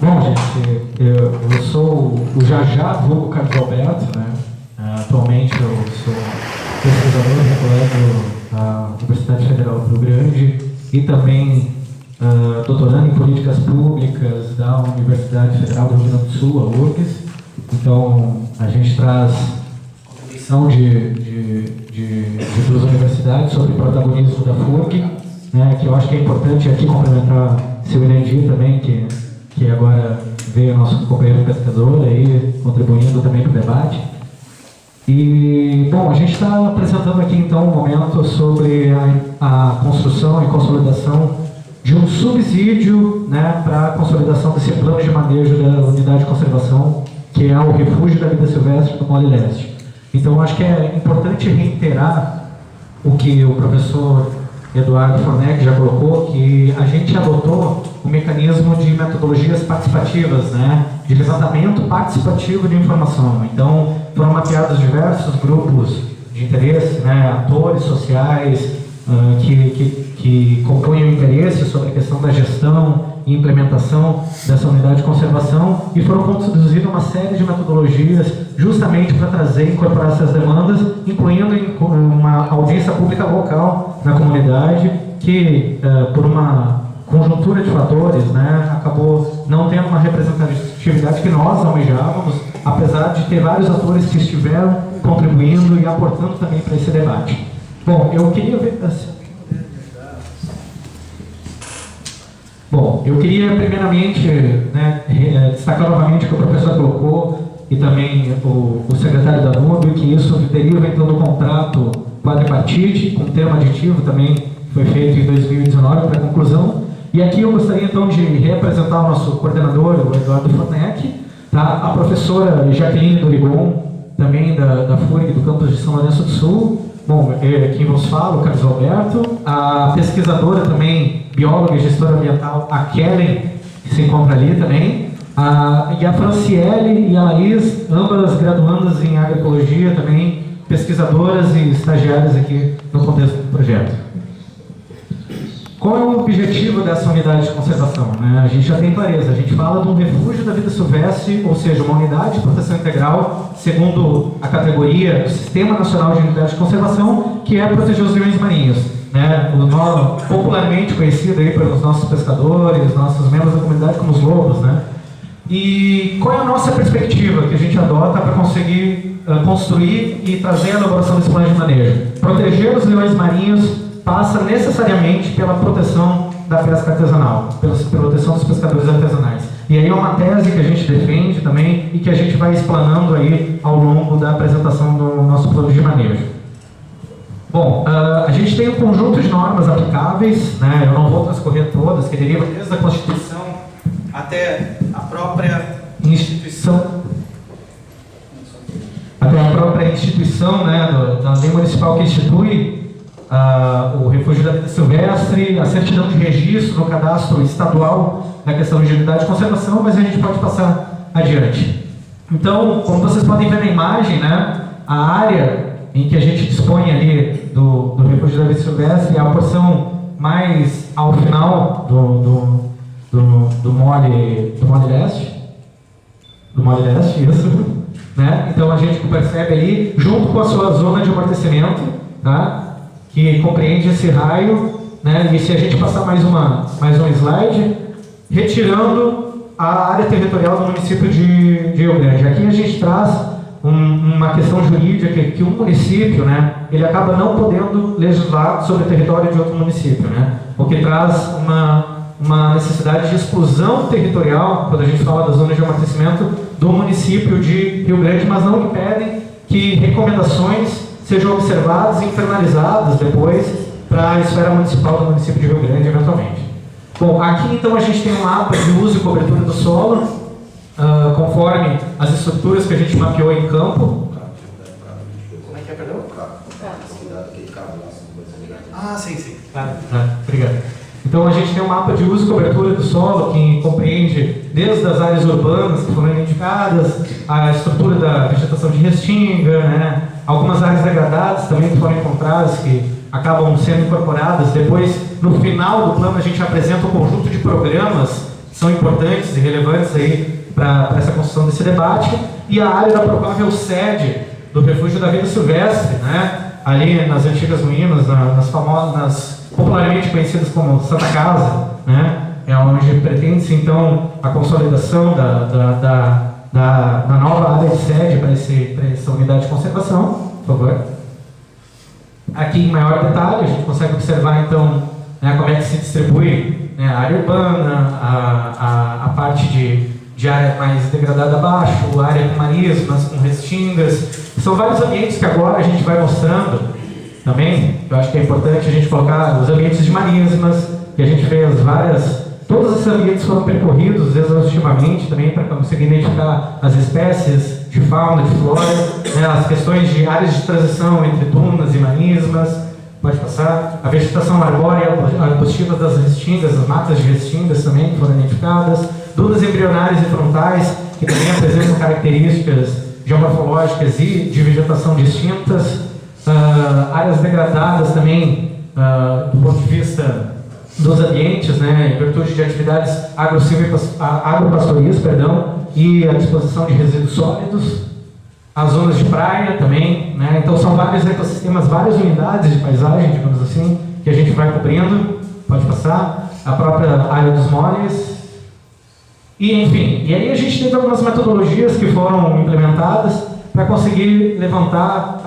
Bom, gente, eu sou o Jajá, vulgo Carlos Alberto, né? Atualmente eu sou pesquisador vinculado à Universidade Federal do Rio Grande e também doutorando em políticas públicas da Universidade Federal do Rio Grande do Sul, a URGS. Então, a gente traz contribuição de duas universidades sobre o protagonismo da FURG, né, que eu acho que é importante aqui complementar seu Irandir também, que agora veio nosso companheiro pesquisador aí, contribuindo também para o debate. E, bom, a gente está apresentando aqui então um momento sobre a construção e consolidação de um subsídio, né, para a consolidação desse plano de manejo da unidade de conservação, que é o Refúgio da Vida Silvestre do Mole Leste. Então, acho que é importante reiterar o que o professor Eduardo Fornec já colocou, que a gente adotou o mecanismo de metodologias participativas, né, de levantamento participativo de informação. Então, foram mapeados diversos grupos de interesse, né, atores sociais que compõem o interesse sobre a questão da gestão e implementação dessa unidade de conservação, e foram produzidas uma série de metodologias justamente para trazer e incorporar essas demandas, incluindo uma audiência pública local na comunidade, que por uma conjuntura de fatores, né, acabou não tendo uma representatividade que nós almejávamos, apesar de ter vários atores que estiveram contribuindo e aportando também para esse debate. Bom, eu queria primeiramente, né, destacar novamente o que o professor colocou e também o secretário da NUB, que isso deriva então do contrato quadripartite, com termo aditivo também foi feito em 2019 para conclusão. E aqui eu gostaria então de reapresentar o nosso coordenador, o Eduardo Fornec, tá? A professora Jaqueline Dorigon, também da FURG do campus de São Lourenço do Sul. Bom, quem vos fala, o Carlos Alberto, a pesquisadora também, bióloga e gestora ambiental, a Kellen, que se encontra ali também, e a Franciele e a Laís, ambas graduandas em agroecologia também, pesquisadoras e estagiárias aqui no contexto do projeto. Qual é o objetivo dessa unidade de conservação, né? A gente já tem clareza, a gente fala de um refúgio da vida silvestre, ou seja, uma unidade de proteção integral, segundo a categoria do Sistema Nacional de Unidade de Conservação, que é proteger os leões marinhos, né? O nome popularmente conhecido aí pelos nossos pescadores, nossos membros da comunidade como os lobos, né? E qual é a nossa perspectiva que a gente adota para conseguir construir e trazer a elaboração desse plano de manejo? Proteger os leões marinhos passa necessariamente pela proteção da pesca artesanal, pela proteção dos pescadores artesanais. E aí é uma tese que a gente defende também e que a gente vai explanando aí ao longo da apresentação do nosso plano de manejo. Bom, a gente tem um conjunto de normas aplicáveis, né? Eu não vou transcorrer todas, que derivam desde a Constituição até a própria instituição, né, da lei municipal que institui o Refúgio da Vida Silvestre, a certidão de registro no cadastro estadual da questão de unidade de conservação, mas a gente pode passar adiante. Então, como vocês podem ver na imagem, né, a área em que a gente dispõe ali do Refúgio da Vida Silvestre é a porção mais ao final do Mole Leste. Do Mole Leste, isso. Né? Então, a gente percebe ali, junto com a sua zona de amortecimento, tá? Que compreende esse raio, né? E se a gente passar mais um slide, retirando a área territorial do município de Rio Grande. Aqui a gente traz uma questão jurídica que um município, né, ele acaba não podendo legislar sobre o território de outro município, né? O que traz uma necessidade de exclusão territorial, quando a gente fala das zonas de amortecimento, do município de Rio Grande, mas não impedem que recomendações sejam observadas e internalizadas depois para a esfera municipal do município de Rio Grande, eventualmente. Bom, aqui então a gente tem um mapa de uso e cobertura do solo, conforme as estruturas que a gente mapeou em campo. Como é que é, perdão? Ah, sim. Obrigado. Então a gente tem um mapa de uso e cobertura do solo que compreende desde as áreas urbanas que foram indicadas, a estrutura da vegetação de restinga, né? Algumas áreas degradadas também que foram encontradas, que acabam sendo incorporadas. Depois, no final do plano, a gente apresenta um conjunto de programas são importantes e relevantes aí para essa construção desse debate, e a área da provável sede do refúgio da vida silvestre, né, ali nas antigas ruínas, nas famosas, popularmente conhecidas como Santa Casa, né, é onde pretende-se então a consolidação da nova área de sede para essa unidade de conservação. Por favor. Aqui em maior detalhe a gente consegue observar então, né, como é que se distribui, né, a área urbana, a parte de área mais degradada abaixo, a área com marismas, com restingas. São vários ambientes que agora a gente vai mostrando também. Eu acho que é importante a gente colocar os ambientes de marismas, que a gente fez todos esses ambientes foram percorridos exaustivamente também para conseguir identificar as espécies de fauna, de flora, né, as questões de áreas de transição entre dunas e marismas. Pode passar. A vegetação arbórea, arbustiva das restingas, as matas de restingas também que foram identificadas. Dunas embrionárias e frontais, que também apresentam características geomorfológicas e de vegetação distintas. Áreas degradadas também, do ponto de vista dos ambientes, né, em virtude de atividades agropastoris, e a disposição de resíduos sólidos. As zonas de praia também, né, então são vários ecossistemas, várias unidades de paisagem, digamos assim, que a gente vai cobrindo. Pode passar. A própria área dos moles. E, enfim, e aí a gente teve algumas metodologias que foram implementadas para conseguir levantar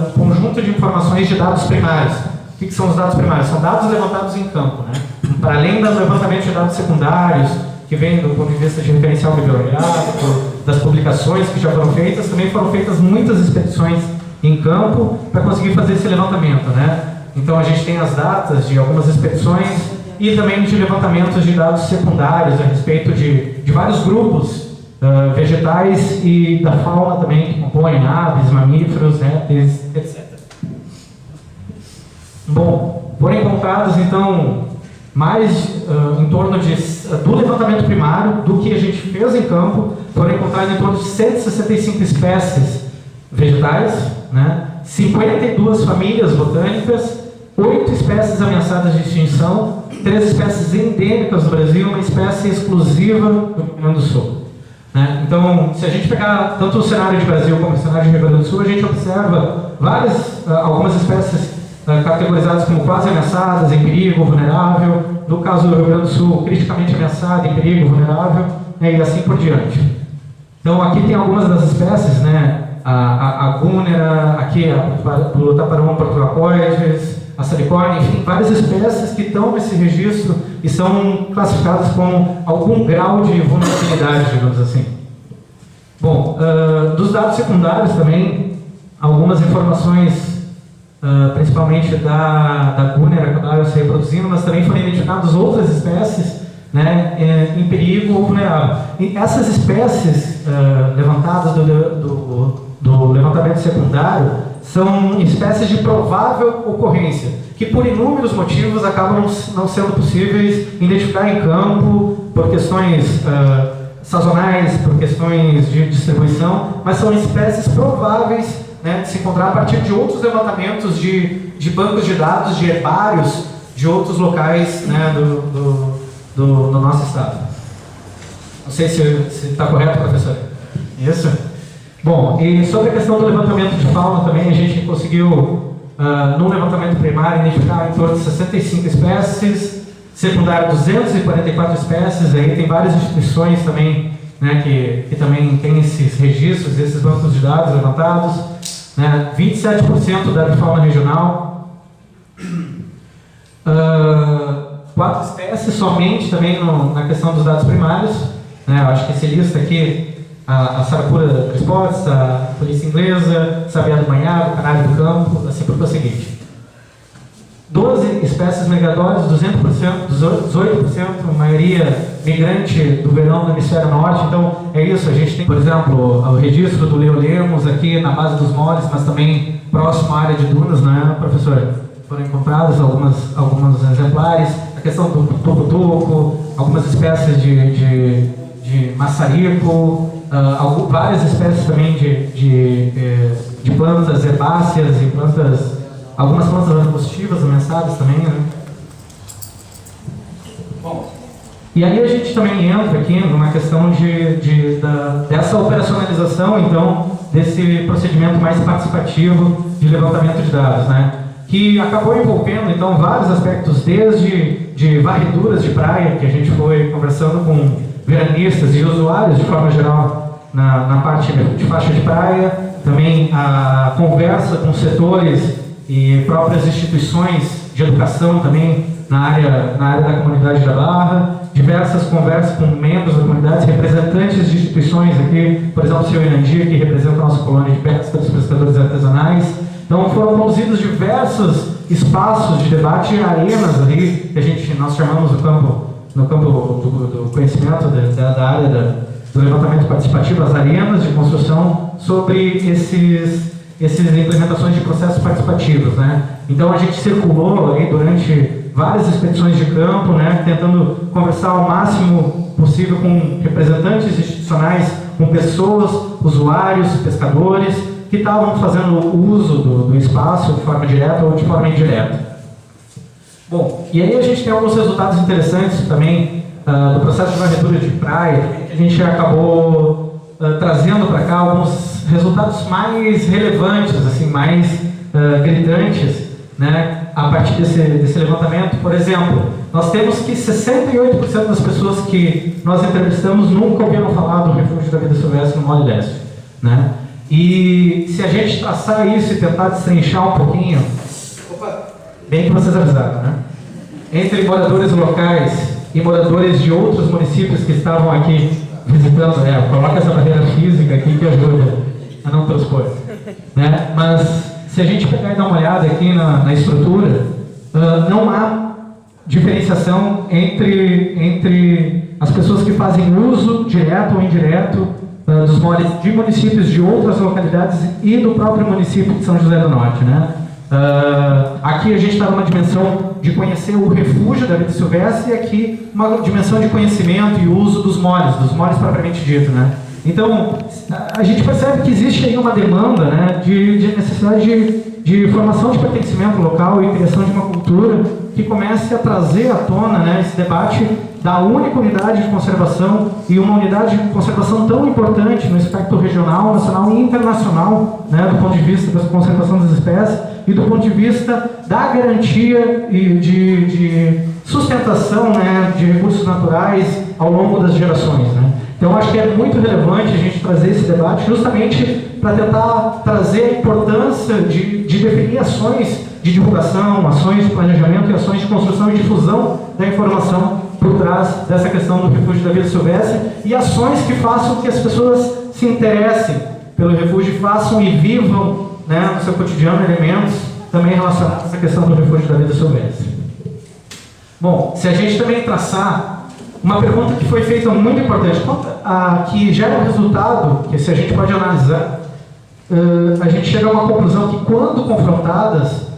um conjunto de informações de dados primários. O que são os dados primários? São dados levantados em campo, né? Para além do levantamento de dados secundários, que vem do ponto de vista de referencial bibliográfico, das publicações que já foram feitas, também foram feitas muitas expedições em campo para conseguir fazer esse levantamento, né? Então a gente tem as datas de algumas expedições e também de levantamentos de dados secundários a respeito de vários grupos vegetais e da fauna também que compõem aves, mamíferos, répteis, etc. Bom, foram encontrados então mais em torno do levantamento primário, do que a gente fez em campo, foram encontradas em torno de 165 espécies vegetais, né? 52 famílias botânicas, 8 espécies ameaçadas de extinção, 3 espécies endêmicas do Brasil, uma espécie exclusiva do Rio Grande do Sul. Né? Então, se a gente pegar tanto o cenário de Brasil como o cenário de Rio Grande do Sul, a gente observa algumas espécies categorizadas como quase ameaçadas, em perigo, vulnerável. No caso do Rio Grande do Sul, criticamente ameaçada, em perigo, vulnerável, né, e assim por diante. Então, aqui tem algumas das espécies, né? A gúnera, aqui o taparum portulacoides, a salicórnia, enfim, várias espécies que estão nesse registro e são classificadas com algum grau de vulnerabilidade, digamos assim. Bom, dos dados secundários também, algumas informações, principalmente da gúnera, acabaram se reproduzindo, mas também foram identificadas outras espécies, né, em perigo ou vulnerável. E essas espécies levantadas do levantamento secundário são espécies de provável ocorrência, que por inúmeros motivos acabam não sendo possíveis identificar em campo, por questões sazonais, por questões de distribuição, mas são espécies prováveis, né, de se encontrar a partir de outros levantamentos de bancos de dados, de herbários, de outros locais, né, do nosso estado. Não sei se está correto, professor. Isso? Bom, e sobre a questão do levantamento de fauna também, a gente conseguiu, no levantamento primário, identificar em torno de 65 espécies, secundário 244 espécies, aí tem várias instituições também, né, que também tem esses registros, esses bancos de dados levantados, né, 27% da fauna regional, 4 espécies somente também na questão dos dados primários, né, eu acho que esse lista aqui, a sarapura crispotis, a polícia inglesa, sabiá do banhado, canário do campo, assim por seguinte. 12 espécies migratórias, 200%, 18%, a maioria migrante do verão do hemisfério norte. Então é isso, a gente tem, por exemplo, o registro do Leolemos aqui na base dos moles, mas também próximo à área de dunas, né, professor? Foram encontrados alguns exemplares, a questão do tucutuco, algumas espécies de maçarico, várias espécies também de plantas herbáceas e algumas plantas arbustivas ameaçadas também, né? Bom, E aí a gente também entra aqui numa questão dessa operacionalização, então, desse procedimento mais participativo de levantamento de dados, né? Que acabou envolvendo, então, vários aspectos, desde de varreduras de praia, que a gente foi conversando com veranistas e usuários, de forma geral, na parte de faixa de praia, também a conversa com setores e próprias instituições de educação também na área da comunidade da Barra, diversas conversas com membros da comunidade, representantes de instituições aqui, por exemplo, o Sr. Inandia, que representa a nossa colônia de pesca dos pescadores artesanais. Então foram conduzidos diversos espaços de debate e arenas ali, que nós chamamos no campo do conhecimento da área do levantamento participativo, as arenas de construção sobre essas implementações de processos participativos, né? Então a gente circulou aí durante várias expedições de campo, né, tentando conversar ao máximo possível com representantes institucionais, com pessoas, usuários, pescadores, que estavam fazendo uso do espaço de forma direta ou de forma indireta. Bom, e aí a gente tem alguns resultados interessantes também do processo de varredura de praia, que a gente acabou trazendo para cá alguns resultados mais relevantes, assim, mais gritantes, né, a partir desse levantamento. Por exemplo, nós temos que 68% das pessoas que nós entrevistamos nunca ouviram falar do refúgio da vida silvestre no Mole Leste, né? E se a gente traçar isso e tentar destrinchar um pouquinho, bem que vocês avisaram, né? Entre moradores locais e moradores de outros municípios que estavam aqui visitando, coloca essa barreira física aqui que ajuda a não transpor, né? Mas se a gente pegar e dar uma olhada aqui na estrutura, não há diferenciação entre as pessoas que fazem uso direto ou indireto dos moles de municípios de outras localidades e do próprio município de São José do Norte, né? Aqui a gente está numa dimensão de conhecer o refúgio da vida silvestre e aqui uma dimensão de conhecimento e uso dos moles propriamente dito, né? Então, a gente percebe que existe aí uma demanda, né, de necessidade de formação de pertencimento local e criação de uma cultura que comece a trazer à tona, né, esse debate da única unidade de conservação e uma unidade de conservação tão importante no espectro regional, nacional e internacional, né, do ponto de vista da conservação das espécies e do ponto de vista da garantia e de sustentação, né, de recursos naturais ao longo das gerações, né. Então, acho que é muito relevante a gente trazer esse debate justamente para tentar trazer a importância de definir ações de divulgação, ações de planejamento e ações de construção e difusão da informação por trás dessa questão do refúgio da vida silvestre e ações que façam que as pessoas se interessem pelo refúgio, façam e vivam, né, no seu cotidiano elementos também relacionados a essa questão do refúgio da vida silvestre. Bom, se a gente também traçar uma pergunta que foi feita muito importante, que gera um resultado, que se a gente pode analisar, a gente chega a uma conclusão que quando confrontadas,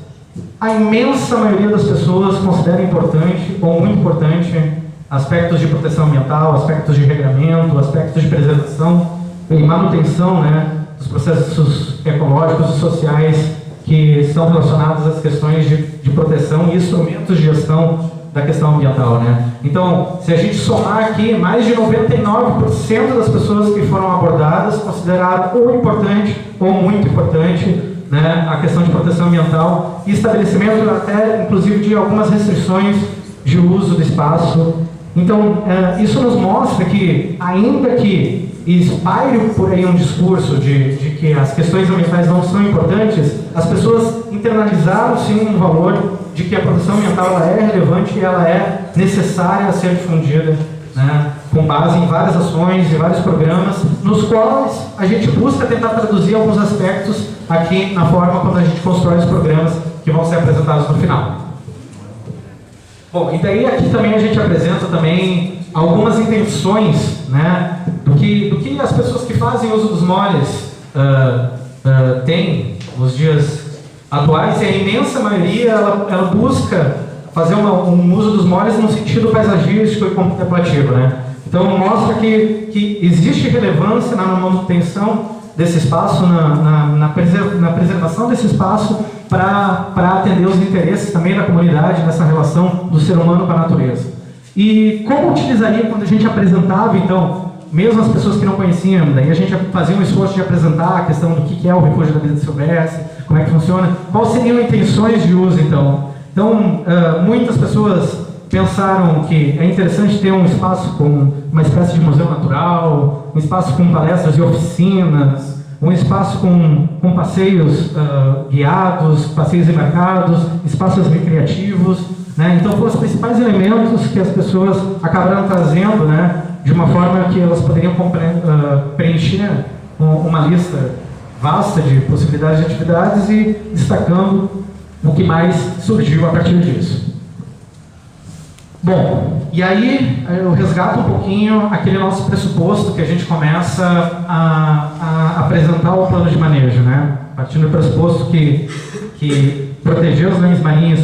a imensa maioria das pessoas considera importante ou muito importante aspectos de proteção ambiental, aspectos de regramento, aspectos de preservação e manutenção, né, dos processos ecológicos e sociais que estão relacionados às questões de proteção e instrumentos de gestão da questão ambiental, né? Então, se a gente somar aqui, mais de 99% das pessoas que foram abordadas consideraram ou importante ou muito importante, né, a questão de proteção ambiental e estabelecimento até, inclusive, de algumas restrições de uso do espaço. Então, isso nos mostra que, ainda que espalhe por aí um discurso de que as questões ambientais não são importantes, as pessoas internalizaram sim um valor de que a proteção ambiental ela é relevante e ela é necessária a ser difundida, né, com base em várias ações e vários programas, nos quais a gente busca tentar traduzir alguns aspectos aqui na forma quando a gente constrói os programas que vão ser apresentados no final. Bom, e daí aqui também a gente apresenta também algumas intenções, né, do que as pessoas que fazem uso dos moles têm nos dias atuais, e a imensa maioria ela busca fazer um uso dos moles no sentido paisagístico e contemplativo, né? Então mostra que existe relevância na manutenção desse espaço, na preservação desse espaço para atender os interesses também da comunidade nessa relação do ser humano com a natureza. E como utilizaria quando a gente apresentava, então, mesmo as pessoas que não conheciam, daí a gente fazia um esforço de apresentar a questão do que é o refúgio da vida silvestre, como é que funciona, quais seriam intenções de uso, então. Então, muitas pessoas pensaram que é interessante ter um espaço com uma espécie de museu natural, um espaço com palestras e oficinas, um espaço com passeios guiados, passeios embarcados, espaços recreativos, né? Então foram os principais elementos que as pessoas acabaram trazendo, né, de uma forma que elas poderiam preencher uma lista vasta de possibilidades de atividades e destacando o que mais surgiu a partir disso. Bom, e aí eu resgato um pouquinho aquele nosso pressuposto que a gente começa a apresentar o plano de manejo, né? Partindo do pressuposto que proteger os bens marinhos,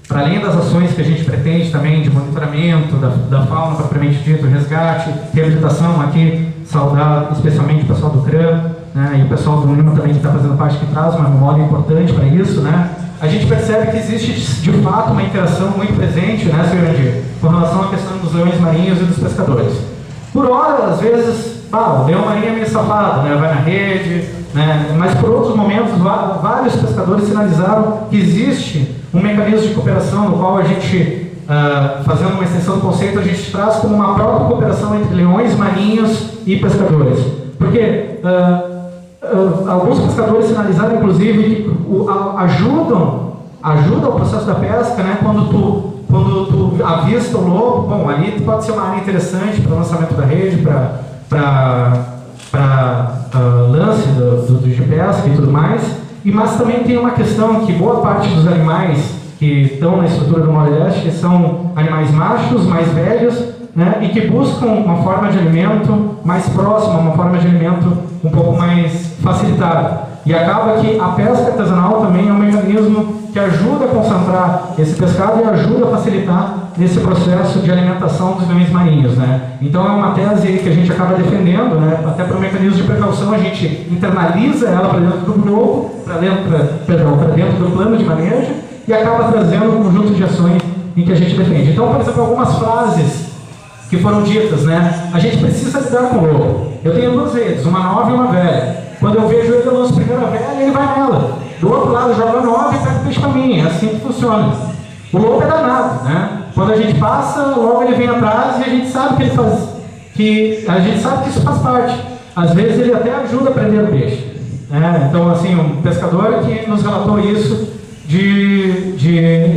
para além das ações que a gente pretende também de monitoramento da fauna propriamente dito, resgate, reabilitação, aqui saudar especialmente o pessoal do CRAM, né, e o pessoal do UNIMA também que está fazendo parte, que traz uma memória importante para isso, né? A gente percebe que existe de fato uma interação muito presente, né, Sr. Andir, com relação à questão dos leões marinhos e dos pescadores. Por hora, às vezes, o leão marinho é meio safado, né, vai na rede, né, mas por outros momentos, vários pescadores sinalizaram que existe um mecanismo de cooperação no qual a gente, fazendo uma extensão do conceito, a gente traz como uma própria cooperação entre leões marinhos e pescadores. Porque alguns pescadores sinalizaram, inclusive, que ajuda o processo da pesca, né? Quando tu avista o lobo, bom, ali pode ser uma área interessante para o lançamento da rede, para lance do de pesca e tudo mais. Mas também tem uma questão que boa parte dos animais que estão na estrutura do Nordeste são animais machos, mais velhos, né, e que buscam uma forma de alimento mais próxima, uma forma de alimento um pouco mais facilitada. E acaba que a pesca artesanal também é um mecanismo que ajuda a concentrar esse pescado e ajuda a facilitar esse processo de alimentação dos leões marinhos, né? Então é uma tese que a gente acaba defendendo, né? Até para o mecanismo de precaução a gente internaliza ela para dentro do globo, para dentro do plano de manejo e acaba trazendo um conjunto de ações em que a gente defende. Então, por exemplo, algumas frases que foram ditas, né? A gente precisa lidar com o lobo. Eu tenho duas redes, uma nova e uma velha. Quando eu vejo ele, eu lanço primeiro a velha e ele vai nela. Do outro lado, joga a nova e pega o peixe para mim. É assim que funciona. O lobo é danado, né? Quando a gente passa, logo ele vem atrás e a gente sabe que ele faz, a gente sabe que isso faz parte. Às vezes ele até ajuda a prender o peixe. Então, assim, um pescador que nos relatou isso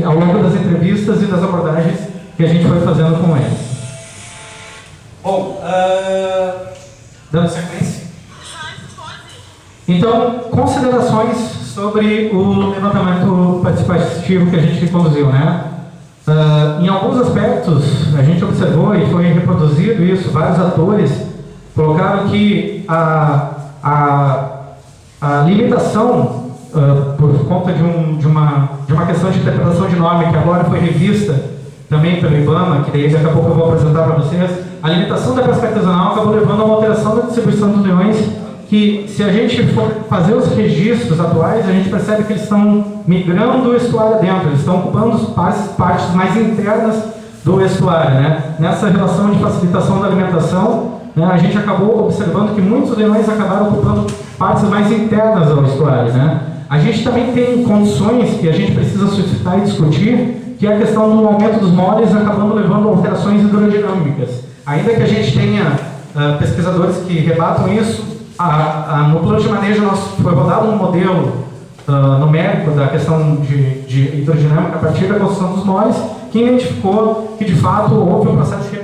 ao longo das entrevistas e das abordagens que a gente foi fazendo com ele. Bom, dando sequência. Então, considerações sobre o levantamento participativo que a gente conduziu, né? Em alguns aspectos, a gente observou e foi reproduzido isso, vários atores colocaram que a limitação, por conta de uma questão de interpretação de norma que agora foi revista também pelo IBAMA, que daí daqui a pouco eu vou apresentar para vocês, a limitação da pesca artesanal acabou levando a uma alteração da distribuição dos leões, que se a gente for fazer os registros atuais, a gente percebe que eles estão migrando do estuário dentro, eles estão ocupando partes mais internas do estuário, né? Nessa relação de facilitação da alimentação, né, a gente acabou observando que muitos leões acabaram ocupando partes mais internas ao estuário, né? A gente também tem condições que a gente precisa suscitar e discutir, que é a questão do aumento dos moles acabando levando a alterações hidrodinâmicas. Ainda que a gente tenha pesquisadores que rebatam isso, no plano de manejo foi rodado um modelo numérico da questão de hidrodinâmica a partir da construção dos moles, que identificou que de fato houve um processo de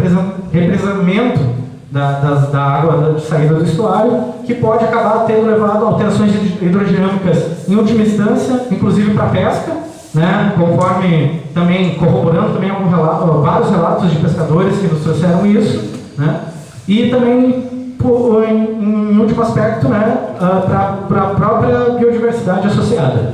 represamento da água de saída do estuário, que pode acabar tendo levado a alterações hidrodinâmicas em última instância, inclusive para a pesca, né? Conforme também corroborando também vários relatos de pescadores que nos trouxeram isso, né? E também em último aspecto, né, para a própria biodiversidade associada.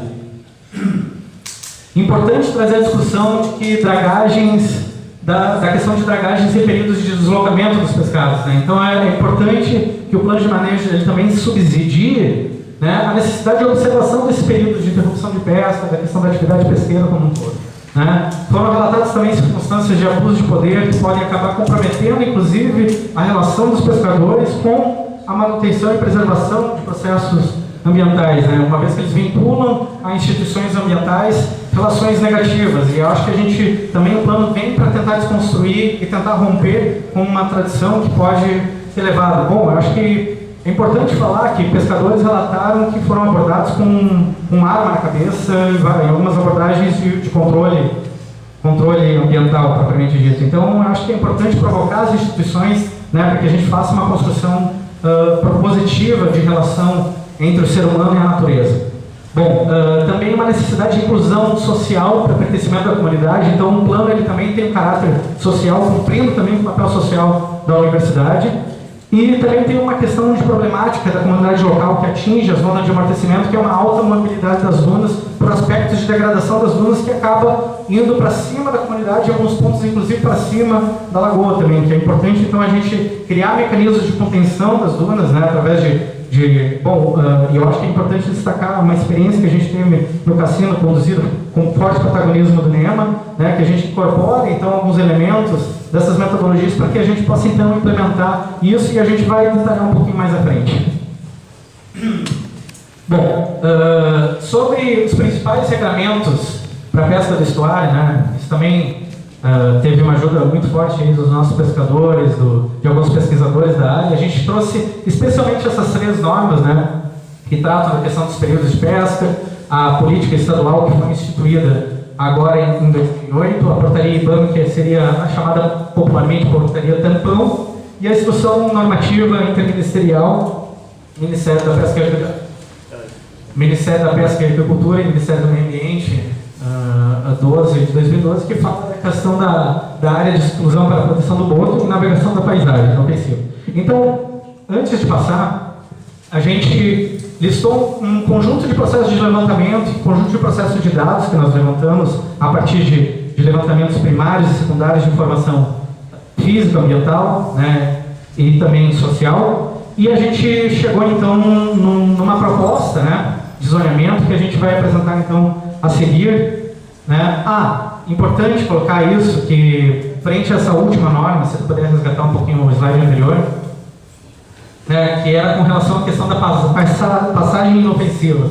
Importante trazer a discussão de que dragagens, da questão de dragagens e períodos de deslocamento dos pescados, né? Então é importante que o plano de manejo ele também subsidie, né, a necessidade de observação desse período de interrupção de pesca, da questão da atividade pesqueira como um todo. né? Foram relatadas também circunstâncias de abuso de poder que podem acabar comprometendo, inclusive, a relação dos pescadores com a manutenção e preservação de processos ambientais, né? Uma vez que eles vinculam a instituições ambientais relações negativas. E eu acho que a gente também, o plano vem para tentar desconstruir e tentar romper com uma tradição que pode ser levada. Bom, eu acho que é importante falar que pescadores relataram que foram abordados com uma arma na cabeça em algumas abordagens de controle ambiental, propriamente dito. Então, eu acho que é importante provocar as instituições, né, para que a gente faça uma construção propositiva de relação entre o ser humano e a natureza. Bom, também uma necessidade de inclusão social para pertencimento da comunidade. Então, o plano ele também tem um caráter social, cumprindo também o papel social da universidade. E também tem uma questão de problemática da comunidade local que atinge a zona de amortecimento, que é uma alta mobilidade das dunas, por aspectos de degradação das dunas que acaba indo para cima da comunidade, em alguns pontos inclusive para cima da lagoa também, que é importante então a gente criar mecanismos de contenção das dunas, né, através e eu acho que é importante destacar uma experiência que a gente teve no cassino, conduzido com forte protagonismo do NEMA, né, que a gente incorpora então alguns elementos dessas metodologias para que a gente possa então implementar isso e a gente vai detalhar um pouquinho mais à frente. Bom, sobre os principais regramentos para a pesca do estuário, né, isso também teve uma ajuda muito forte aí dos nossos pescadores, de alguns pesquisadores da área. A gente trouxe especialmente essas 3 normas, né, que tratam da questão dos períodos de pesca, a política estadual que foi instituída agora em 2008, a portaria IBAMA, que seria a chamada popularmente portaria tampão, e a instrução normativa interministerial, Ministério da Pesca e Agricultura e Ministério do Meio Ambiente, a 12 de 2012, que fala da questão da área de exclusão para a proteção do boto e navegação da paisagem ofensiva. Então, antes de passar, a gente listou um conjunto de processos de levantamento, um conjunto de processos de dados que nós levantamos a partir de levantamentos primários e secundários de informação física, ambiental, né, e também social. E a gente chegou então numa proposta, né, de zoneamento que a gente vai apresentar então a seguir, né. Importante colocar isso, que frente a essa última norma, se tu puder resgatar um pouquinho o slide anterior, que era com relação à questão da passagem inofensiva.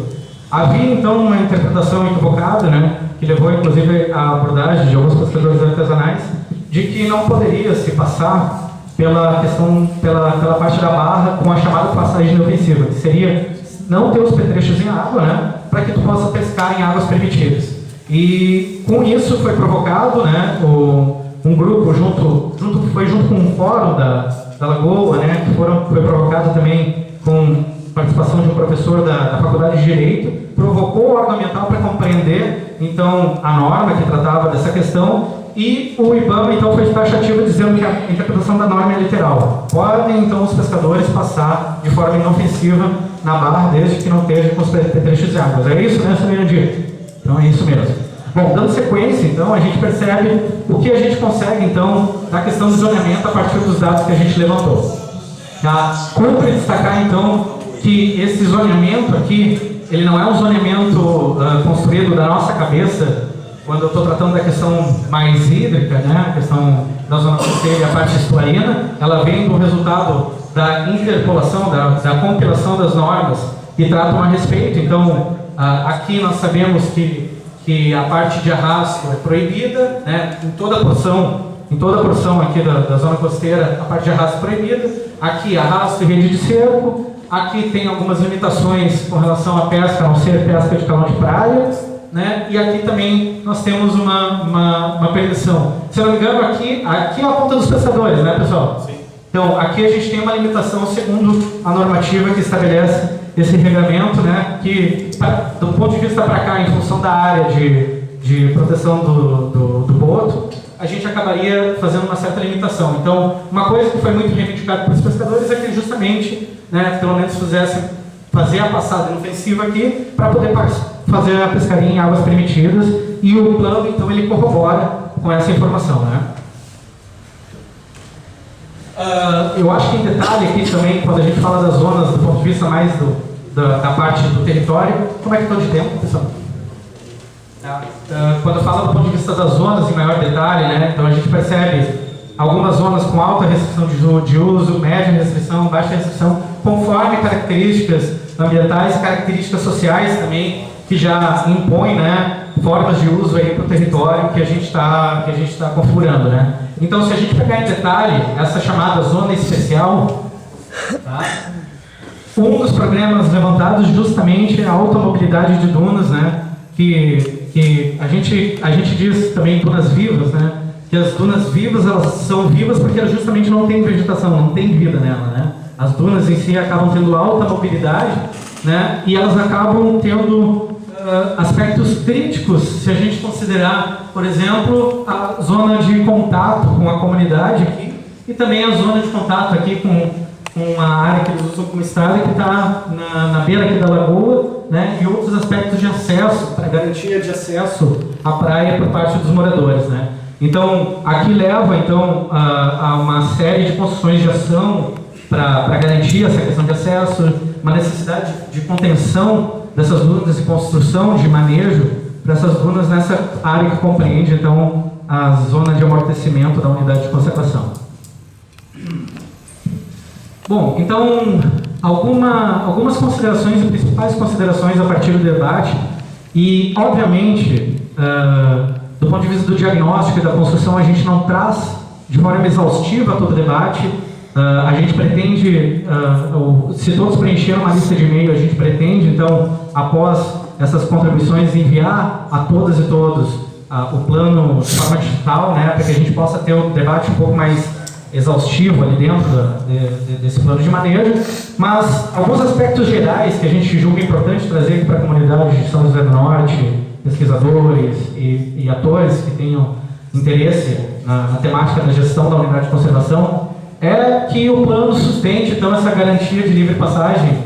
Havia então uma interpretação equivocada, né, que levou inclusive à abordagem de alguns pescadores artesanais, de que não poderia se passar pela parte da barra com a chamada passagem inofensiva, que seria não ter os petrechos em água, né, para que tu possa pescar em águas permitidas. E com isso foi provocado, né, um grupo junto com um fórum da Lagoa, né, que foi provocado também com participação de um professor da Faculdade de Direito, provocou o órgão ambiental para compreender então a norma que tratava dessa questão, e o IBAMA então foi taxativo dizendo que a interpretação da norma é literal. Podem então os pescadores passar de forma inofensiva na barra, desde que não esteja com os petrechos de águas. É isso, né, senhor Andir? Então é isso mesmo. Bom, dando sequência, então, a gente percebe o que a gente consegue, então, da questão do zoneamento a partir dos dados que a gente levantou. Cumpre destacar, então, que esse zoneamento aqui, ele não é um zoneamento construído da nossa cabeça, quando eu estou tratando da questão mais hídrica, né, a questão da zona costeira e a parte estuarina, ela vem do resultado da interpolação, da compilação das normas que tratam a respeito. Então, aqui nós sabemos que a parte de arrasto é proibida, né, em toda a porção aqui da zona costeira, a parte de arrasto é proibida. Aqui, arrasto e rede de cerco. Aqui tem algumas limitações com relação à pesca, a não ser pesca de calão de praia, né, e aqui também nós temos uma permissão. Se eu não me engano, aqui é a ponta dos pescadores, né, pessoal? Sim. Então, aqui a gente tem uma limitação segundo a normativa que estabelece esse regulamento, né, que do ponto de vista para cá, em função da área de proteção do boto, a gente acabaria fazendo uma certa limitação. Então, uma coisa que foi muito reivindicada pelos pescadores é que justamente, né, pelo menos fazer a passada inofensiva aqui para poder fazer a pescaria em águas permitidas, e o plano, então, ele corrobora com essa informação, né. Eu acho que em detalhe aqui também, quando a gente fala das zonas do ponto de vista mais da parte do território, como é que estou de tempo, pessoal? Quando eu falo do ponto de vista das zonas em maior detalhe, né, então a gente percebe algumas zonas com alta restrição de uso, média restrição, baixa restrição, conforme características ambientais e características sociais também, que já impõem, né, formas de uso aí para o território que a gente está configurando, né. Então, se a gente pegar em detalhe essa chamada zona especial, tá? Um dos problemas levantados justamente é a automobilidade de dunas, né, que a gente diz também dunas vivas, né, que as dunas vivas, elas são vivas porque elas justamente não têm vegetação, não tem vida nela, né. As dunas em si acabam tendo alta mobilidade, né, e elas acabam tendo aspectos críticos se a gente considerar, por exemplo, a zona de contato com a comunidade aqui e também a zona de contato aqui com a área que eles usam como estrada, que está na beira aqui da lagoa, né, e outros aspectos de acesso, para garantia de acesso à praia por parte dos moradores, né. Então, aqui leva então a uma série de construções de ação para garantir essa questão de acesso, uma necessidade de contenção dessas dunas e construção de manejo para essas dunas nessa área que compreende então a zona de amortecimento da unidade de conservação. Bom, então, algumas considerações e principais considerações a partir do debate e, obviamente, do ponto de vista do diagnóstico e da construção, a gente não traz de forma exaustiva todo o debate. A gente pretende, se todos preencheram uma lista de e-mail, a gente pretende, então, após essas contribuições, enviar a todas e todos o plano de forma digital, né, para que a gente possa ter um debate um pouco mais exaustivo ali dentro desse plano de manejo, mas alguns aspectos gerais que a gente julga importante trazer aqui para a comunidade de São José do Norte, pesquisadores e atores que tenham interesse na temática da gestão da unidade de conservação, é que o plano sustente então essa garantia de livre passagem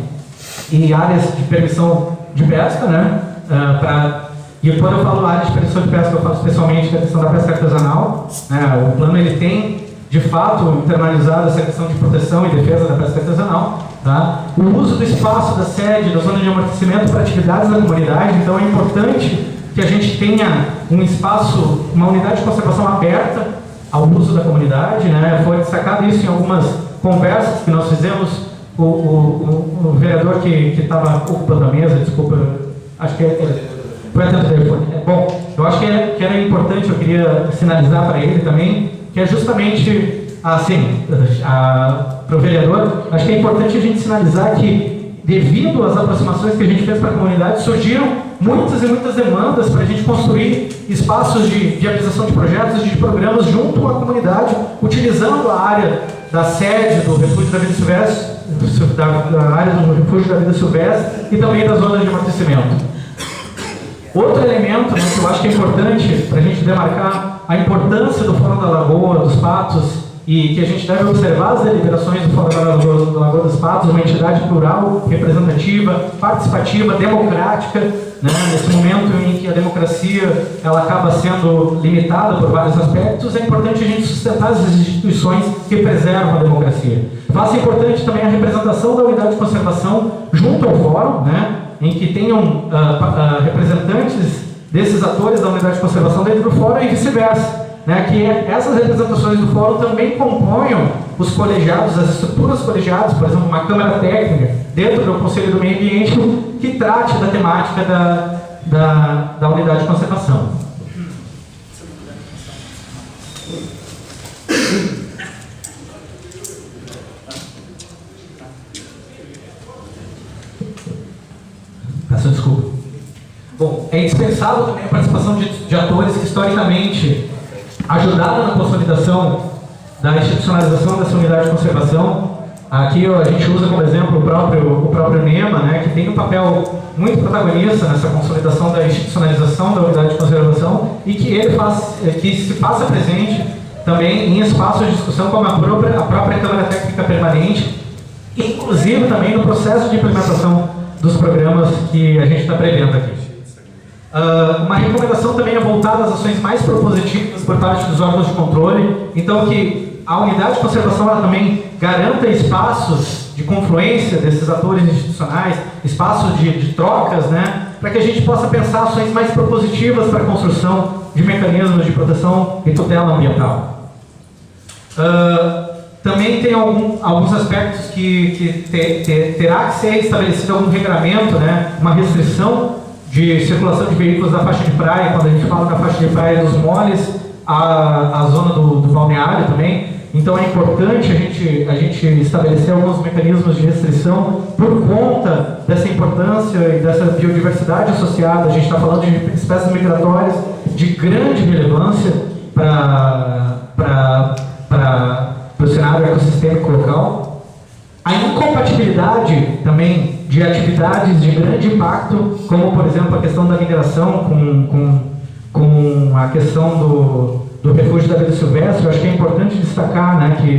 e áreas de permissão de pesca, né? E quando eu falo áreas de permissão de pesca, eu falo especialmente da questão da pesca artesanal, né? O plano ele tem de fato internalizado essa questão de proteção e defesa da pesca artesanal, tá? O uso do espaço da sede, da zona de amortecimento para atividades da comunidade, então é importante que a gente tenha um espaço, uma unidade de conservação aberta ao uso da comunidade, né? Foi destacado isso em algumas conversas que nós fizemos. O vereador que estava ocupando a mesa, desculpa, acho que foi atento ao telefone. Bom, eu acho que era importante, eu queria sinalizar para ele também, que é justamente, assim, para o vereador, acho que é importante a gente sinalizar que, devido às aproximações que a gente fez para a comunidade, surgiram muitas e muitas demandas para a gente construir espaços de viabilização de projetos e de programas junto à comunidade, utilizando a área da sede do Refúgio da Vida Silvestre, da área do Refúgio da Vida Silvestre e também da zona de amortecimento. Outro elemento, né, que eu acho que é importante para a gente demarcar a importância do Fórum da Lagoa dos Patos e que a gente deve observar as deliberações do Fórum da Lagoa dos Patos, uma entidade plural, representativa, participativa, democrática, né, nesse momento em que a democracia ela acaba sendo limitada por vários aspectos, é importante a gente sustentar as instituições que preservam a democracia. Faça importante também a representação da unidade de conservação junto ao Fórum, né, em que tenham representantes desses atores da unidade de conservação dentro do Fórum e vice-versa, né, que essas representações do Fórum também componham os colegiados, as estruturas colegiadas, por exemplo, uma Câmara Técnica dentro do Conselho do Meio Ambiente que trate da temática da unidade de conservação. Peço desculpa. Bom, é indispensável também a participação de atores que historicamente ajudaram na consolidação da institucionalização dessa unidade de conservação. Aqui a gente usa como exemplo o próprio NEMA, né, que tem um papel muito protagonista nessa consolidação da institucionalização da unidade de conservação e que se faça presente também em espaços de discussão como a própria Câmara Técnica Permanente, inclusive também no processo de implementação dos programas que a gente está prevendo aqui. Uma recomendação também é voltada às ações mais propositivas por parte dos órgãos de controle, então que a unidade de conservação ela também garanta espaços de confluência desses atores institucionais, espaços de trocas, né, para que a gente possa pensar ações mais propositivas para a construção de mecanismos de proteção e tutela ambiental. Também tem alguns aspectos que terá que ser estabelecido algum regramento, né, uma restrição de circulação de veículos da faixa de praia, quando a gente fala da faixa de praia dos moles, a zona do balneário também. Então é importante a gente estabelecer alguns mecanismos de restrição por conta dessa importância e dessa biodiversidade associada. A gente está falando de espécies migratórias de grande relevância para o cenário ecossistêmico local. A incompatibilidade também de atividades de grande impacto, como por exemplo a questão da mineração com a questão do refúgio da vida silvestre. Eu acho que é importante destacar, né, que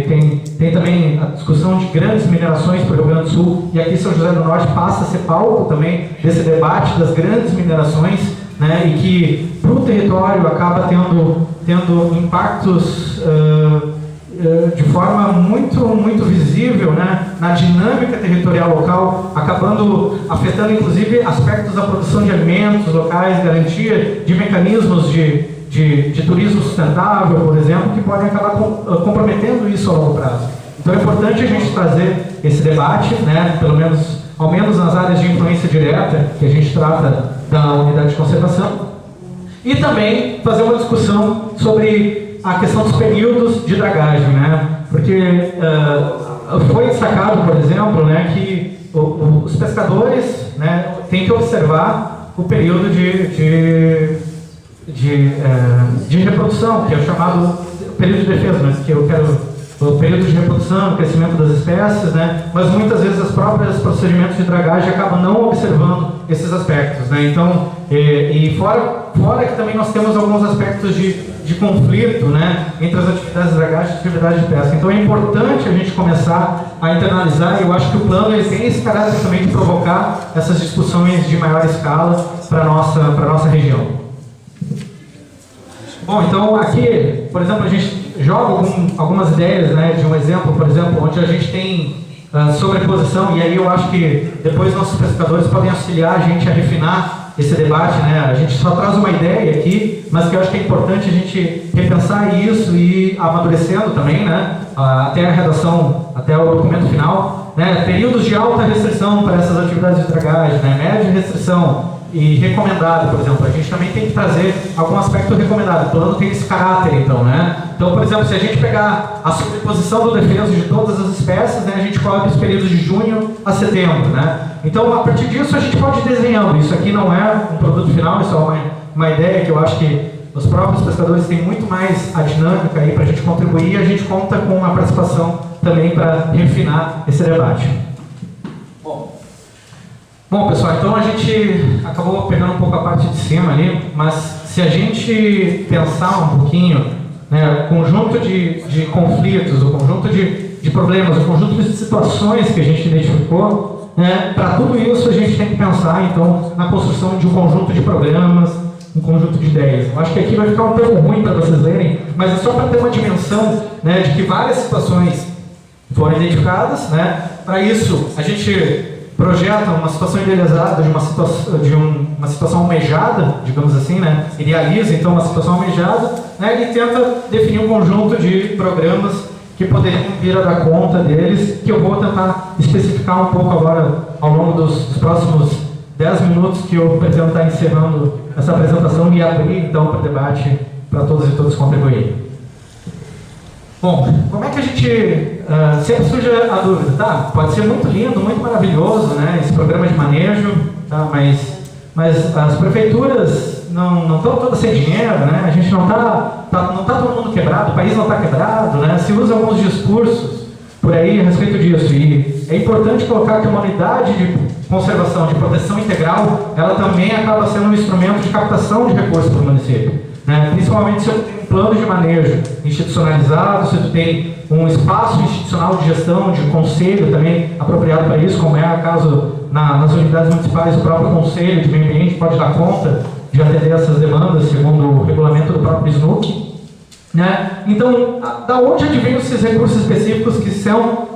tem também a discussão de grandes minerações para o Rio Grande do Sul, e aqui São José do Norte passa a ser palco também desse debate das grandes minerações, né, e que para o território acaba tendo impactos de forma muito visível, né, na dinâmica territorial local, acabando afetando inclusive aspectos da produção de alimentos locais, garantia de mecanismos de turismo sustentável, por exemplo, que podem acabar comprometendo isso a longo prazo. Então é importante a gente trazer esse debate, né, ao menos nas áreas de influência direta, que a gente trata da unidade de conservação, e também fazer uma discussão sobre a questão dos períodos de dragagem, né, porque foi destacado, por exemplo, né, que os pescadores, né, têm que observar o período de reprodução, que é o chamado período de defesa, né? Que eu quero o período de reprodução, crescimento das espécies, né? Mas muitas vezes os próprios procedimentos de dragagem acabam não observando esses aspectos, né? Então, fora que também nós temos alguns aspectos de conflito, né, entre as atividades de dragagem e as atividades de pesca. Então é importante a gente começar a internalizar, e eu acho que o plano ele tem esse caráter também de provocar essas discussões de maior escala para a nossa região. Bom, então aqui, por exemplo, a gente joga algumas ideias, né, de um exemplo, por exemplo, onde a gente tem sobreposição, e aí eu acho que depois nossos pescadores podem auxiliar a gente a refinar esse debate, né? A gente só traz uma ideia aqui, mas que eu acho que é importante a gente repensar isso e ir amadurecendo também, né, até a redação, até o documento final, né? Períodos de alta restrição para essas atividades de dragagem, né? Média restrição e recomendado, por exemplo. A gente também tem que trazer algum aspecto recomendado. O plano tem esse caráter, então, né? Então, por exemplo, se a gente pegar a sobreposição do defeso de todas as espécies, né, a gente cobre os períodos de junho a setembro, né? Então, a partir disso, a gente pode ir desenhando. Isso aqui não é um produto final, isso é uma ideia que eu acho que os próprios pescadores têm muito mais a dinâmica aí para a gente contribuir, e a gente conta com a participação também para refinar esse debate. Bom, pessoal, então a gente acabou pegando um pouco a parte de cima ali, mas se a gente pensar um pouquinho, né, o conjunto de conflitos, o conjunto de problemas, o conjunto de situações que a gente identificou, né, para tudo isso a gente tem que pensar, então, na construção de um conjunto de programas, um conjunto de ideias. Eu acho que aqui vai ficar um pouco ruim para vocês lerem, mas é só para ter uma dimensão, né, de que várias situações foram identificadas, né. Para isso, a gente projeta uma situação idealizada de uma situação almejada, digamos assim, né? Idealiza então uma situação almejada, né? E tenta definir um conjunto de programas que poderiam vir a dar conta deles, que eu vou tentar especificar um pouco agora ao longo dos próximos 10 minutos, que eu pretendo estar encerrando essa apresentação e abrir então para debate para todos e todas contribuírem. Bom, como é que a gente sempre surge a dúvida, tá? Pode ser muito lindo, muito maravilhoso, né, esse programa de manejo, tá? Mas as prefeituras não estão todas sem dinheiro, né? A gente não tá todo mundo quebrado, o país não está quebrado, né? Se usa alguns discursos por aí a respeito disso, e é importante colocar que uma unidade de conservação, de proteção integral, ela também acaba sendo um instrumento de captação de recursos para o município, né? Principalmente se eu tenho um plano de manejo institucionalizado, se tu tem um espaço institucional de gestão, de conselho também apropriado para isso, como é o caso nas unidades municipais, o próprio conselho de meio ambiente pode dar conta de atender essas demandas, segundo o regulamento do próprio SNUC, né? Então, da onde advêm esses recursos específicos que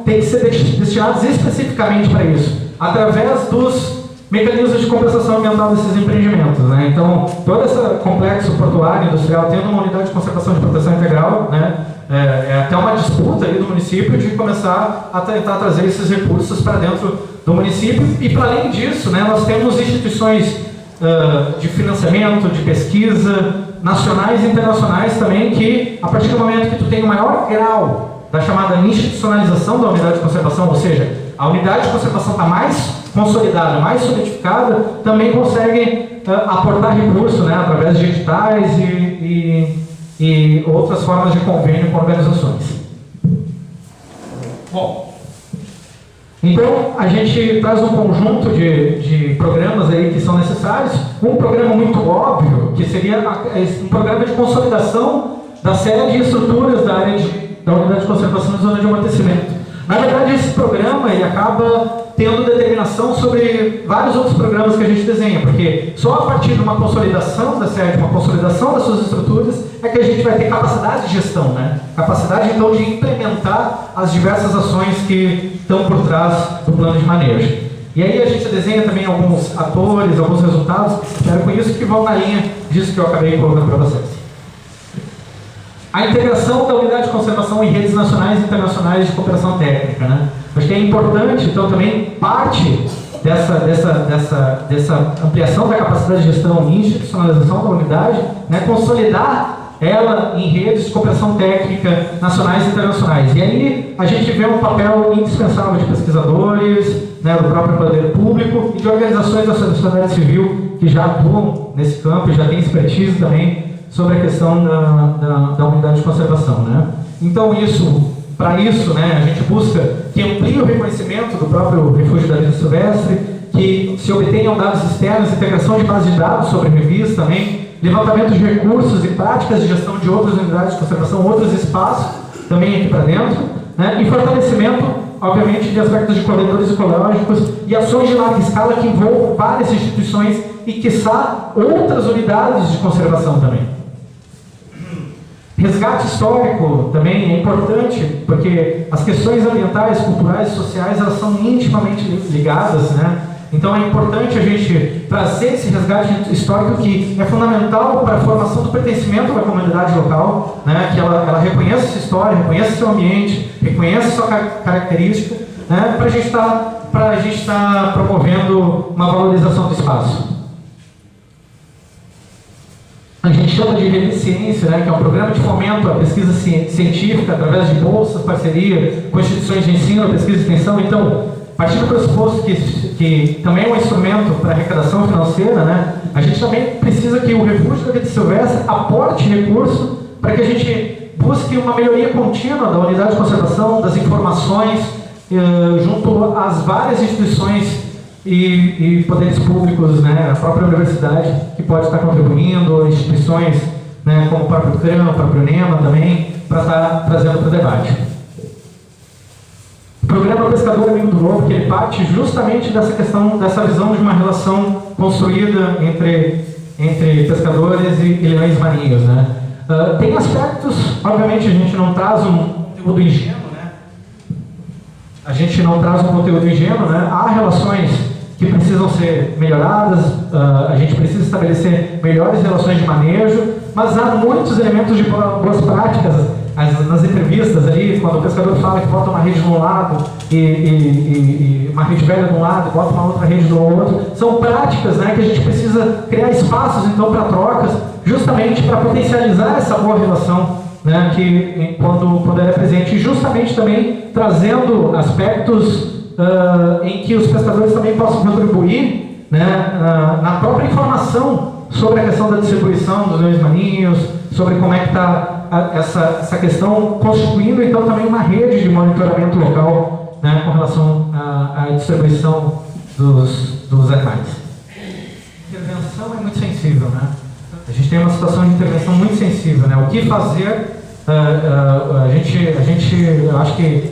têm que ser destinados especificamente para isso? Através dos mecanismos de compensação ambiental desses empreendimentos, né? Então, todo esse complexo portuário industrial tendo uma unidade de conservação de proteção integral, né? É até uma disputa aí do município de começar a tentar trazer esses recursos para dentro do município. E, para além disso, né, nós temos instituições de financiamento, de pesquisa, nacionais e internacionais também, que, a partir do momento que tu tem o maior grau da chamada institucionalização da unidade de conservação, ou seja, a unidade de conservação está mais consolidada, mais solidificada, também consegue aportar recurso, né, através de editais e outras formas de convênio com organizações. Bom, então a gente traz um conjunto de programas aí que são necessários. Um programa muito óbvio, que seria um programa de consolidação da série de estruturas da área da unidade de conservação e zona de amortecimento. Na verdade, esse programa ele acaba tendo determinação sobre vários outros programas que a gente desenha, porque só a partir de uma consolidação da sede, uma consolidação das suas estruturas, é que a gente vai ter capacidade de gestão, né? Capacidade, então, de implementar as diversas ações que estão por trás do plano de manejo. E aí a gente desenha também alguns atores, alguns resultados, espero com isso, que vão na linha disso que eu acabei colocando para vocês. A integração da unidade de conservação em redes nacionais e internacionais de cooperação técnica, né? Acho que é importante, então, também parte dessa ampliação da capacidade de gestão e institucionalização da unidade, né, consolidar ela em redes de cooperação técnica nacionais e internacionais. E aí a gente vê um papel indispensável de pesquisadores, né, do próprio poder público e de organizações da sociedade civil que já atuam nesse campo e já têm expertise também sobre a questão da unidade de conservação, né? Então, para isso, né, a gente busca que amplie o reconhecimento do próprio refúgio da vida silvestre, que se obtenham dados externos, integração de bases de dados sobre revis também, levantamento de recursos e práticas de gestão de outras unidades de conservação, outros espaços também aqui para dentro, né, e fortalecimento, obviamente, de aspectos de corredores ecológicos e ações de larga escala que envolvam várias instituições e, quiçá, outras unidades de conservação também. Resgate histórico também é importante, porque as questões ambientais, culturais e sociais, elas são intimamente ligadas, né? Então é importante a gente trazer esse resgate histórico que é fundamental para a formação do pertencimento da comunidade local, né? Que ela reconheça sua história, reconheça seu ambiente, reconheça sua característica, né? Para a gente estar promovendo uma valorização do espaço. A gente chama de Rede Ciência, né, que é um programa de fomento à pesquisa científica através de bolsas, parceria com instituições de ensino, pesquisa e extensão. Então, partindo do pressuposto que também é um instrumento para arrecadação financeira, né, a gente também precisa que o refúgio da vida silvestre aporte recurso para que a gente busque uma melhoria contínua da unidade de conservação, das informações, junto às várias instituições e poderes públicos, né, a própria universidade, que pode estar contribuindo, instituições, né, como o próprio CRAM, o próprio NEMA também, para estar trazendo para o debate. O programa Pescador Amigo do Lobo, que ele parte justamente dessa questão, dessa visão de uma relação construída entre pescadores e leões marinhos, né. Tem aspectos, obviamente a gente não traz um conteúdo ingênuo, né? Há relações que precisam ser melhoradas, a gente precisa estabelecer melhores relações de manejo, mas há muitos elementos de boas práticas. Nas entrevistas ali, quando o pescador fala que bota uma rede de um lado e uma rede velha de um lado e bota uma outra rede do outro, são práticas, né, que a gente precisa criar espaços então para trocas, justamente para potencializar essa boa relação, né, que quando ela é presente, e justamente também trazendo aspectos em que os pescadores também possam contribuir, né, na própria informação sobre a questão da distribuição dos leões marinhos, sobre como é que está essa questão, constituindo então também uma rede de monitoramento local, né, com relação à distribuição dos animais. A intervenção é muito sensível, né? A gente tem uma situação de intervenção muito sensível, né? O que fazer? Eu acho que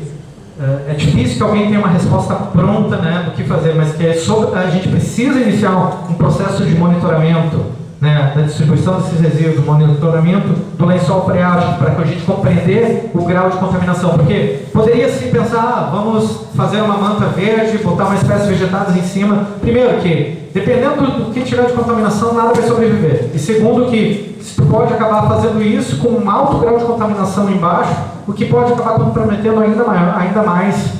é difícil que alguém tenha uma resposta pronta, né, do que fazer, mas que a gente precisa iniciar um processo de monitoramento, né, da distribuição desses resíduos, monitoramento do lençol freático, para que a gente compreender o grau de contaminação. Porque poderia se pensar, vamos fazer uma manta verde, botar uma espécie vegetadas em cima. Primeiro que, dependendo do que tiver de contaminação, nada vai sobreviver. E segundo que, se tu pode acabar fazendo isso com um alto grau de contaminação embaixo, o que pode acabar comprometendo ainda mais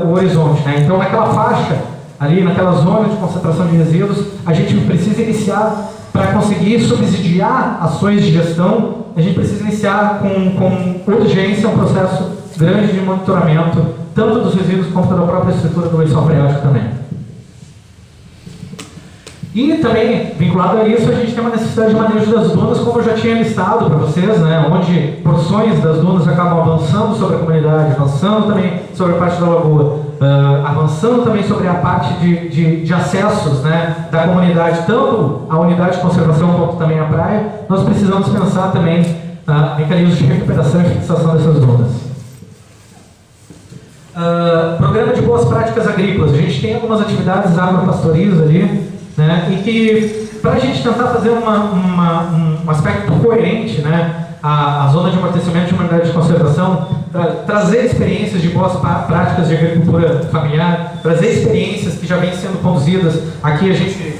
o horizonte, né? Então, naquela faixa, ali naquela zona de concentração de resíduos, a gente precisa iniciar, para conseguir subsidiar ações de gestão, a gente precisa iniciar com urgência um processo grande de monitoramento, tanto dos resíduos quanto da própria estrutura do lençol freático também. E também, vinculado a isso, a gente tem uma necessidade de manejo das dunas, como eu já tinha listado para vocês, né, onde porções das dunas acabam avançando sobre a comunidade, avançando também sobre a parte da lagoa, avançando também sobre a parte de acessos, né, da comunidade, tanto a unidade de conservação quanto também a praia. Nós precisamos pensar também mecanismos de recuperação e fixação dessas dunas. Programa de boas práticas agrícolas. A gente tem algumas atividades agropastoris ali, né, e que, para a gente tentar fazer um aspecto coerente, né, a zona de amortecimento de uma unidade de conservação, trazer experiências de boas práticas de agricultura familiar, trazer experiências que já vêm sendo conduzidas. Aqui a gente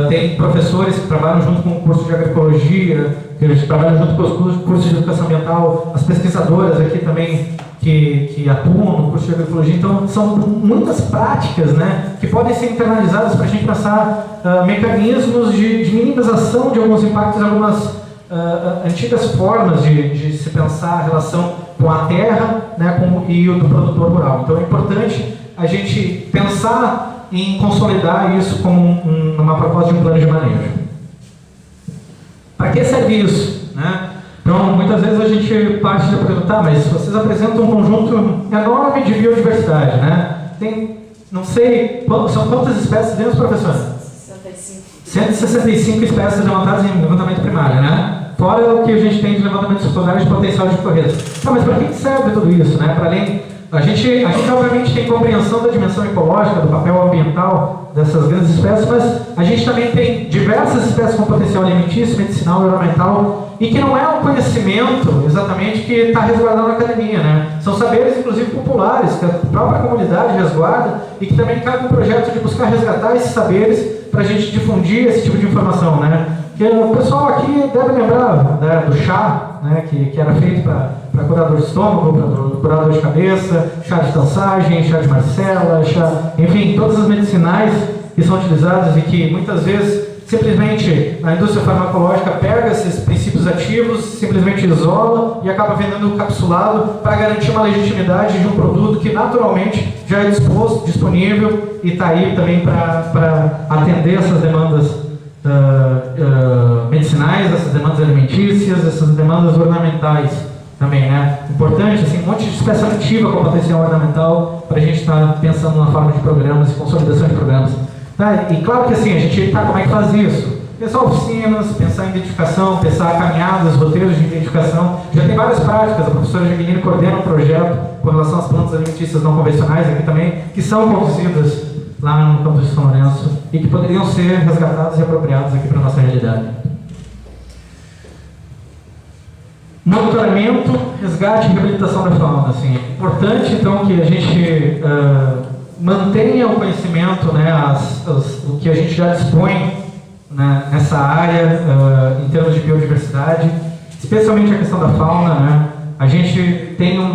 tem professores que trabalham junto com o curso de agroecologia, que trabalham junto com os cursos de educação ambiental, as pesquisadoras aqui também que atuam no curso de agroecologia. Então, são muitas práticas, né, que podem ser internalizadas para a gente pensar mecanismos de minimização de alguns impactos, algumas antigas formas de se pensar a relação com a terra, né, e o do produtor rural. Então, é importante a gente pensar em consolidar isso como uma proposta de um plano de manejo. Para que serve isso, né? Então, muitas vezes a gente parte de perguntar, mas vocês apresentam um conjunto enorme de biodiversidade, né? Tem, não sei, são quantas espécies temos, professor? 165 espécies levantadas em levantamento primário, né? Fora o que a gente tem de levantamento secundário de potencial de corrida. Tá, mas para que serve tudo isso, né? Para além, a gente obviamente tem compreensão da dimensão ecológica, do papel ambiental dessas grandes espécies, mas a gente também tem diversas espécies com potencial alimentício, medicinal e ornamental, e que não é um conhecimento exatamente que está resguardado na academia, né? São saberes, inclusive, populares, que a própria comunidade resguarda, e que também cabe um projeto de buscar resgatar esses saberes para a gente difundir esse tipo de informação, né? Que o pessoal aqui deve lembrar, né, do chá, né, que era feito para curar dor de estômago, para curar dor de cabeça, chá de tansagem, chá de marcela, enfim, todas as medicinais que são utilizadas e que muitas vezes simplesmente a indústria farmacológica pega esses princípios ativos, simplesmente isola e acaba vendendo capsulado para garantir uma legitimidade de um produto que naturalmente já é disponível e está aí também para atender essas demandas medicinais, essas demandas alimentícias, essas demandas ornamentais também, né? Importante, assim, um monte de espécie ativa com potencial ornamental para a gente estar pensando na forma de programas e consolidação de programas. Tá? E claro que assim, a gente como é que faz isso? Pensar oficinas, pensar em identificação, pensar caminhadas, roteiros de identificação. Já tem várias práticas, a professora Jaqueline coordena um projeto com relação às plantas alimentícias não convencionais aqui também, que são conduzidas lá no campus de São Lourenço e que poderiam ser resgatadas e apropriadas aqui para a nossa realidade. Monitoramento, resgate e reabilitação da fauna. Assim, é importante então que a gente mantenha o conhecimento, né, o que a gente já dispõe, né, nessa área em termos de biodiversidade, especialmente a questão da fauna, né? A gente tem um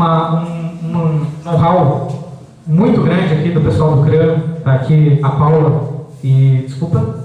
know-how muito grande aqui do pessoal do CRAM, tá aqui a Paula e, desculpa,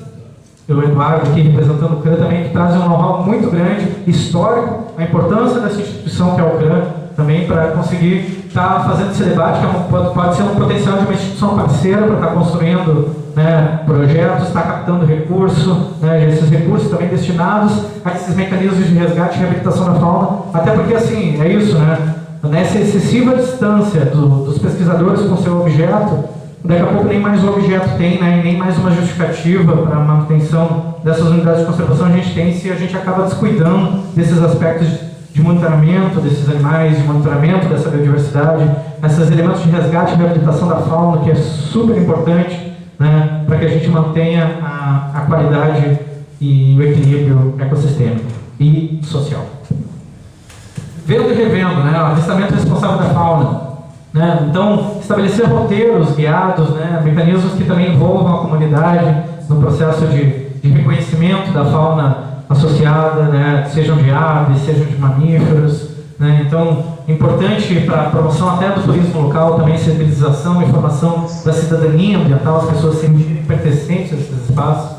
o Eduardo aqui representando o CRAM também, que traz um know-how muito grande, histórico, a importância dessa instituição que é o CRAM também para conseguir estar fazendo esse debate, que pode ser um potencial de uma instituição parceira para estar construindo, né, projetos, estar captando recurso, né, esses recursos também destinados a esses mecanismos de resgate e reabilitação da fauna, até porque assim, é isso, né? Nessa excessiva distância dos pesquisadores com seu objeto, daqui a pouco nem mais o objeto tem, né, e nem mais uma justificativa para a manutenção dessas unidades de conservação a gente tem se a gente acaba descuidando desses aspectos de monitoramento desses animais, de monitoramento dessa biodiversidade, esses elementos de resgate e reabilitação da fauna, que é super importante, né, para que a gente mantenha a qualidade e o equilíbrio ecossistêmico e social. Vendo e revendo, né, o avistamento responsável da fauna. Né? Então, estabelecer roteiros guiados, né, mecanismos que também envolvam a comunidade no processo de reconhecimento da fauna associada, né, sejam de aves, sejam de mamíferos. Né? Então, importante para a promoção até do turismo local, também sensibilização e formação da cidadania ambiental, as pessoas se sentirem pertencentes a esses espaços.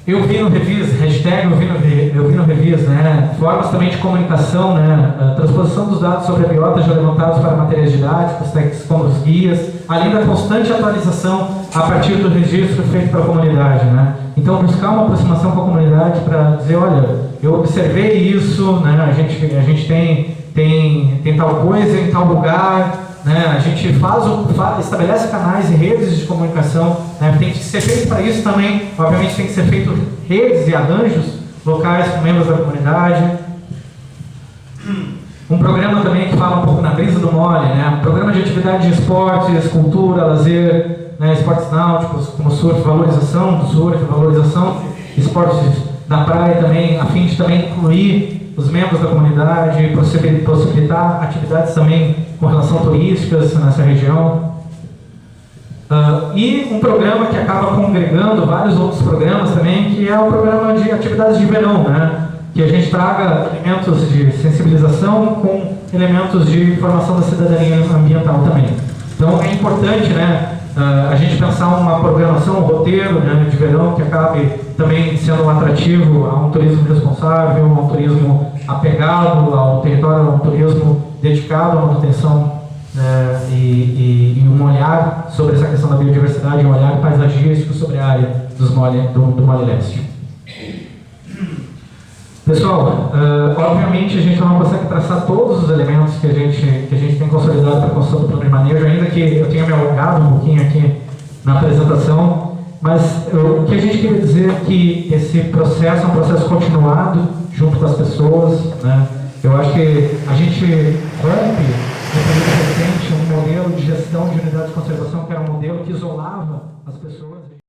Eu vi no Revise, hashtag eu vi no Revise, né? Formas também de comunicação, né? A transposição dos dados sobre a biota já levantados para materiais didáticos, técnicos como os guias, além da constante atualização a partir do registro feito para a comunidade, né? Então, buscar uma aproximação com a comunidade para dizer, olha, eu observei isso, né? A gente tem tal coisa em tal lugar, né? A gente estabelece canais e redes de comunicação, né? Tem que ser feito para isso também, obviamente tem que ser feito redes e arranjos locais com membros da comunidade. Um programa também que fala um pouco na brisa do mole, né? Um programa de atividade de esportes, cultura, lazer, né? Esportes náuticos como surf, valorização do surf, valorização de esportes da praia também, a fim de também incluir os membros da comunidade, possibilitar atividades também com relação turísticas nessa região. E um programa que acaba congregando vários outros programas também, que é o programa de atividades de verão, né? Que a gente traga elementos de sensibilização com elementos de formação da cidadania ambiental também. Então é importante, né, a gente pensar uma programação, um roteiro, né, de verão que acabe também sendo um atrativo a um turismo responsável, a um turismo apegado ao território, a um turismo dedicado à manutenção, e um olhar sobre essa questão da biodiversidade, um olhar paisagístico sobre a área do Mole Leste. Pessoal, obviamente a gente não consegue traçar todos os elementos que a gente tem consolidado para a construção do plano de manejo, ainda que eu tenha me alongado um pouquinho aqui na apresentação, mas o que a gente queria dizer é que esse processo é um processo continuado junto com as pessoas, né? Eu acho que a gente rompe no período recente um modelo de gestão de unidades de conservação que era um modelo que isolava as pessoas.